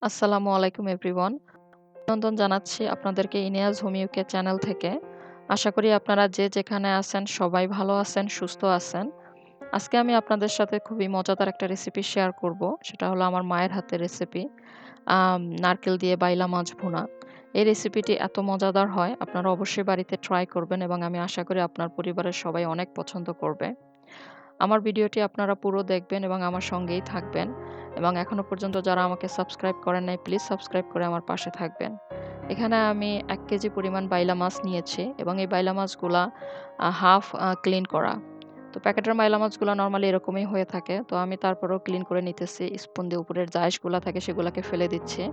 আসসালামু আলাইকুম এভরিওয়ান। অভিনন্দন জানাচ্ছি আপনাদেরকে ইনিয়াজ হোম ইউকে চ্যানেল থেকে। আশা করি আপনারা যে যেখানে আছেন সবাই ভালো আছেন, সুস্থ আছেন। আজকে আমি আপনাদের সাথে খুবই মজাদার একটা রেসিপি শেয়ার করব। সেটা হলো আমার মায়ের হাতের রেসিপি। নারকেল দিয়ে বাইলা মাছ ভুনা। এই রেসিপিটি এত মজাদার হয়, আপনারা অবশ্যই বাড়িতে ট্রাই করবেন এবং আমি আশা করি আপনার পরিবারের সবাই অনেক পছন্দ করবে। আমার ভিডিওটি আপনারা পুরো দেখবেন এবং আমার সঙ্গেই থাকবেন এবং এখনো পর্যন্ত যারা আমাকে সাবস্ক্রাইব করেন নাই প্লিজ সাবস্ক্রাইব করে আমার পাশে থাকবেন। এখানে আমি ১ কেজি পরিমাণ বাইলা মাছ নিয়েছি এবং এই বাইলা মাছগুলা হাফ ক্লিন করা। তো প্যাকেটের বাইলা মাছগুলা নরমালি এরকমই হয়ে থাকে। তো আমি তারপরেও ক্লিন করে নিতেছি। স্পুন দিয়ে উপরের যে আঁশগুলা থাকে সেগুলাকে ফেলে দিচ্ছি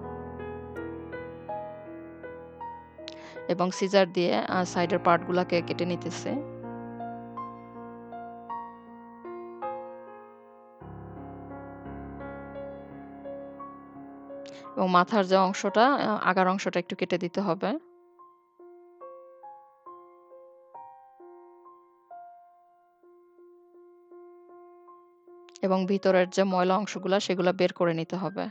এবং সিজার দিয়ে সাইডের পার্টগুলাকে কেটে নিতেছি। এবং মাথার যে অংশটা আগার অংশটা একটু কেটে দিতে হবে। এবং ভিতরের যে ময়লা অংশগুলা সেগুলা বের করে নিতে হবে।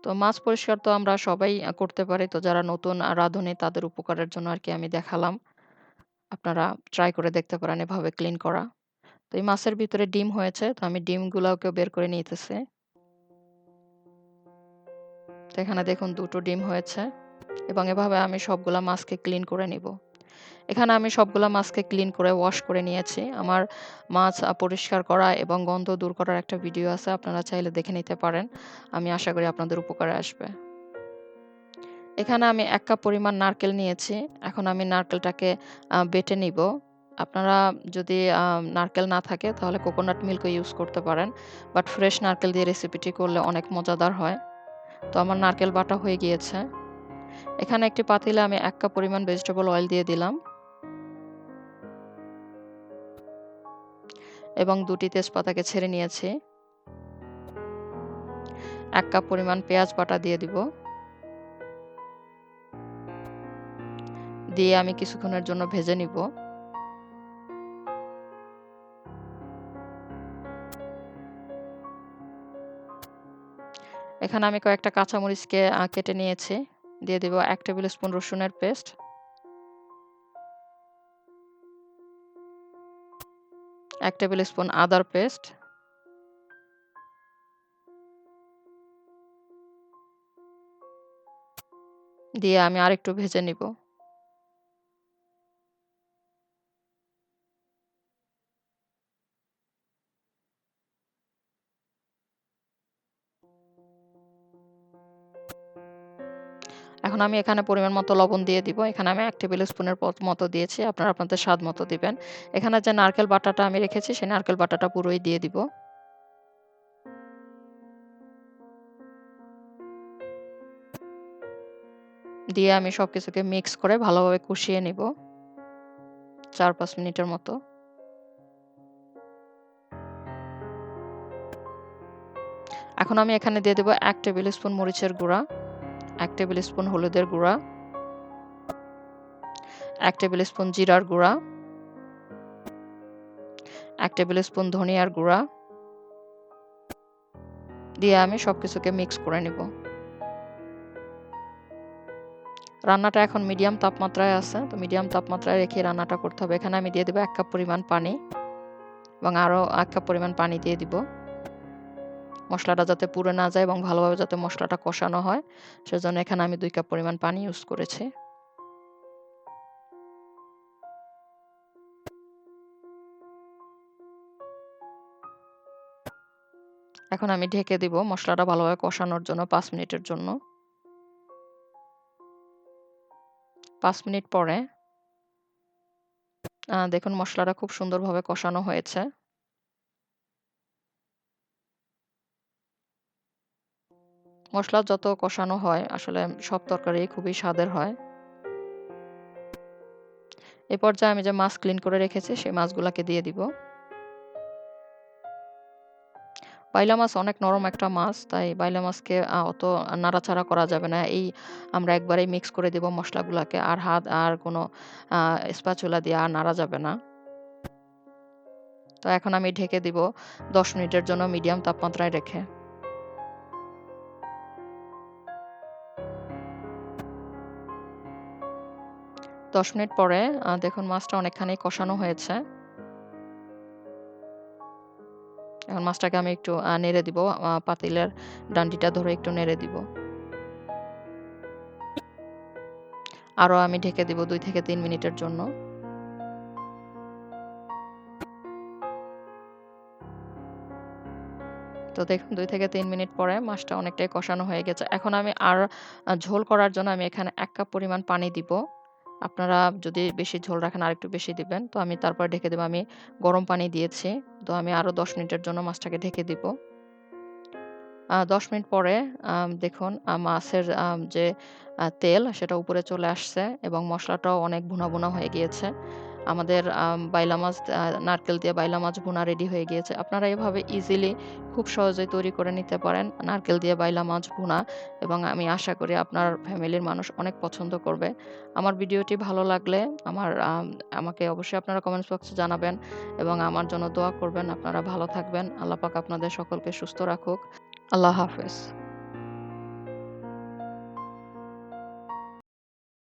তো মাছ পরিষ্কার তো আমরা সবাই করতে পারি। তো যারা নতুন রাঁধুনি তাদের উপকারের জন্য আরকি আমি দেখালাম। আপনারা ট্রাই করে দেখতে পারেন এভাবে ক্লিন করা। তো এই মাছের ভিতরে ডিম হয়েছে। তো আমি ডিমগুলাকেও বের করে নিতেছি। তো এখানে দেখুন ২ টো ডিম হয়েছে এবং এভাবে আমি সবগুলা মাছকে ক্লিন করে নিব। এখানে আমি সবগুলা মাছকে ক্লিন করে ওয়াশ করে নিয়েছি। আমার মাছ পরিষ্কার করা এবং গন্ধ দূর করার একটা ভিডিও আছে। আপনারা চাইলে দেখে নিতে পারেন। আমি আশা করি আপনাদের উপকারে আসবে। এখানে আমি ১ কাপ পরিমাণ নারকেল নিয়েছি। এখন আমি নারকেলটাকে বেটে নিব। আপনারা যদি নারকেল না থাকে তাহলে কোকোনাট মিল্কও ইউজ করতে পারেন। বাট ফ্রেশ নারকেল দিয়ে রেসিপিটি করলে অনেক মজাদার হয়। তো আমার নারকেল বাটা হয়ে গিয়েছে। এখানে একটি পাতিলে আমি ১ কাপ পরিমাণ ভেজিটেবল অয়েল দিয়ে দিলাম এবং ২ টি তেজপাতাকে ছেড়ে নিয়েছি। ১ কাপ পরিমাণ পেঁয়াজ বাটা দিয়ে দিব। দিয়ে আমি কিছুক্ষণের জন্য ভেজে নিব। এখানে আমি কয়েকটা কাঁচামরিচকে কেটে নিয়েছি। দিয়ে দিব ১ টেবিল স্পুন রসুনের পেস্ট, ১ টেবিল স্পুন আদার পেস্ট, দিয়ে আমি আরেকটু ভেজে নিব। এখন আমি এখানে পরিমাণ মতো লবণ দিয়ে দিব। এখানে আমি ১ টেবিল স্পুনের মতো দিয়েছি। আপনারা আপনাদের স্বাদ মতো দিবেন। এখানে যে নারকেল বাটাটা আমি রেখেছি সেই নারকেল বাটাটা পুরোই দিয়ে দিব। দিয়ে আমি সবকিছুকে মিক্স করে ভালোভাবে কষিয়ে নিব ৪-৫ মিনিটের মতো। এখন আমি এখানে দিয়ে দেব ১ টেবিল স্পুন মরিচের গুঁড়া, ১ টেবিল স্পুন হলুদের গুঁড়া, ১ টেবিল স্পুন জিরার গুঁড়া, ১ টেবিল স্পুন ধনিয়ার গুঁড়া দিয়ে আমি সবকিছুকে মিক্স করে নিব। রান্নাটা এখন মিডিয়াম তাপমাত্রায় আছে। তো মিডিয়াম তাপমাত্রায় রেখে রান্নাটা করতে হবে। এখানে আমি দিয়ে দেব ১ কাপ পরিমাণ পানি এবং আরও ১ কাপ পরিমাণ পানি দিয়ে দিব। মসলাটা যাতে পুড়ে না যায় এবং ভালোভাবে যাতে মসলাটা কষানো হয়, সেজন্য এখানে আমি ২ কাপ পরিমাণ পানি ইউজ করেছি। এখন আমি ঢেকে দিব মসলাটা ভালোভাবে কষানোর জন্য ৫ মিনিটের জন্য। ৫ মিনিট পরে দেখুন মসলাটা খুব সুন্দরভাবে কষানো হয়েছে। মসলা যত কষানো হয় আসলে সব তরকারি খুবই স্বাদের হয়। এ পর্যায়ে আমি যে মাছ ক্লিন করে রেখেছি সেই মাছগুলাকে দিয়ে দিব। বাইলা মাছ অনেক নরম একটা মাছ। তাই বাইলা মাছকে অত নাড়াচাড়া করা যাবে না। আমরা একবারেই মিক্স করে দিব মসলাগুলাকে। আর হাত আর কোনো আ স্প্যাচুলা দিয়ে আর নাড়া যাবে না। তো এখন আমি ঢেকে দিব ১০ মিনিটের জন্য মিডিয়াম তাপমাত্রায় রেখে। ১০ মিনিট পরে দেখুন মাছটা অনেকখানি কষানো হয়েছে। এখন মাছটাকে আমি একটু নেড়ে দিব। পাতিলের ডান্ডিটা ধরে একটু নেড়ে দিব। আরো আমি ঢেকে দিব ২ থেকে ৩ মিনিটের জন্য। তো দেখুন ২ থেকে ৩ মিনিট পরে মাছটা অনেকটাই কষানো হয়ে গেছে। এখন আমি আর ঝোল করার জন্য আমি এখানে ১ কাপ পরিমাণ পানি দিব। আপনারা যদি বেশি ঝোল রাখেন আরেকটু বেশি দিবেন। তো আমি তারপরে ঢেকে দেব। আমি গরম পানি দিয়েছি। তো আমি আরো ১০ মিনিটের জন্য মাছটাকে ঢেকে দিব। ১০ মিনিট পরে দেখুন মাছের যে তেল সেটা উপরে চলে আসছে এবং মসলাটাও অনেক ভুনা, ভুনা হয়ে গিয়েছে। আমাদের বাইলা মাছ নারকেল দিয়ে বাইলা মাছ ভুনা রেডি হয়ে গিয়েছে। আপনারা এভাবে ইজিলি খুব সহজেই তৈরি করে নিতে পারেন নারকেল দিয়ে বাইলা মাছ ভুনা এবং আমি আশা করি আপনার ফ্যামিলির মানুষ অনেক পছন্দ করবে। আমার ভিডিওটি ভালো লাগলে আমাকে অবশ্যই আপনারা কমেন্টস বক্সে জানাবেন এবং আমার জন্য দোয়া করবেন। আপনারা ভালো থাকবেন। আল্লাহ পাক আপনাদের সকলকে সুস্থ রাখুক। আল্লাহ হাফেজ।